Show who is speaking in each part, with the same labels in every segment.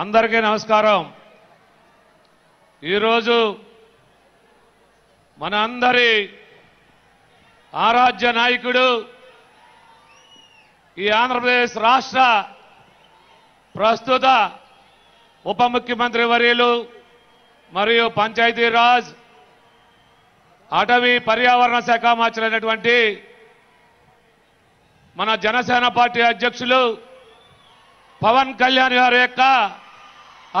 Speaker 1: అందరికీ నమస్కారం। ఈరోజు మన అందరి ఆరాధ్య నాయకుడు ఈ ఆంధ్రప్రదేశ్ రాష్ట్ర ప్రస్తుత ఉప ముఖ్యమంత్రి వర్యులు మరియు పంచాయతీరాజ్ అటవీ పర్యావరణ శాఖ మంత్రి మన జనసేన పార్టీ అధ్యక్షులు పవన్ కళ్యాణ్ గారి యొక్క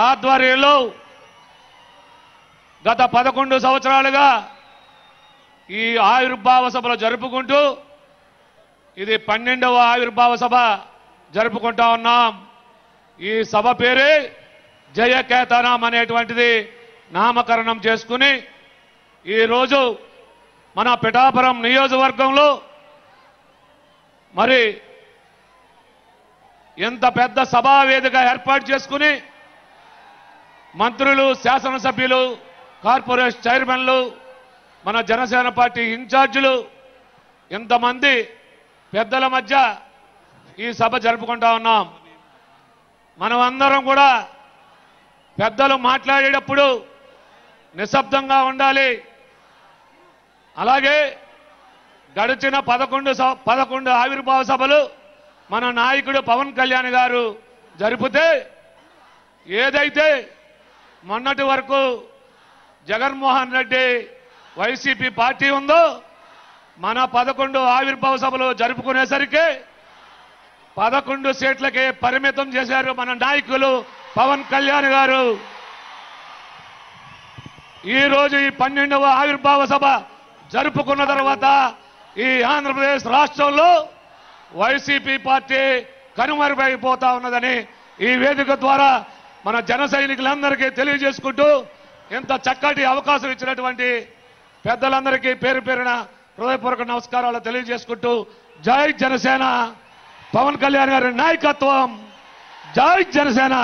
Speaker 1: ఆధ్వర్యంలో గత 11 సంవత్సరాలుగా ఈ ఆవిర్భావ సభలు జరుపుకుంటూ ఇది 12వ ఆవిర్భావ సభ జరుపుకుంటా ఉన్నాం। ఈ సభ పేరే జయకేతనం అనేటువంటిది నామకరణం చేసుకుని ఈ రోజు మన పిఠాపురం నియోజకవర్గంలో మరి ఎంత పెద్ద సభా వేదిక ఏర్పాటు చేసుకుని మంత్రులు, శాసనసభ్యులు, కార్పొరేషన్ చైర్మన్లు, మన జనసేన పార్టీ ఇన్ఛార్జీలు ఇంతమంది పెద్దల మధ్య ఈ సభ జరుపుకుంటా ఉన్నాం। మనం అందరం కూడా పెద్దలు మాట్లాడేటప్పుడు నిశ్శబ్దంగా ఉండాలి। అలాగే గడిచిన 11 ఆవిర్భావ సభలు మన నాయకుడు పవన్ కళ్యాణ్ గారు జరిపితే ఏదైతే మొన్నటి వరకు జగన్మోహన్ రెడ్డి వైసీపీ పార్టీ ఉందో మన 11 ఆవిర్భావ సభలు జరుపుకునేసరికి 11 సీట్లకే పరిమితం చేశారు మన నాయకులు పవన్ కళ్యాణ్ గారు। ఈ రోజు ఈ 12వ ఆవిర్భావ సభ జరుపుకున్న తర్వాత ఈ ఆంధ్రప్రదేశ్ రాష్ట్రంలో వైసీపీ పార్టీ కనుమరుగైపోతా ఉన్నదని ఈ వేదిక ద్వారా మన జన సైనికులందరికీ తెలియజేసుకుంటూ ఇంత చక్కటి అవకాశం ఇచ్చినటువంటి పెద్దలందరికీ పేరు పేరున హృదయపూర్వక నమస్కారాలు తెలియజేసుకుంటూ జై జనసేన, పవన్ కళ్యాణ్ గారి నాయకత్వం, జై జనసేన।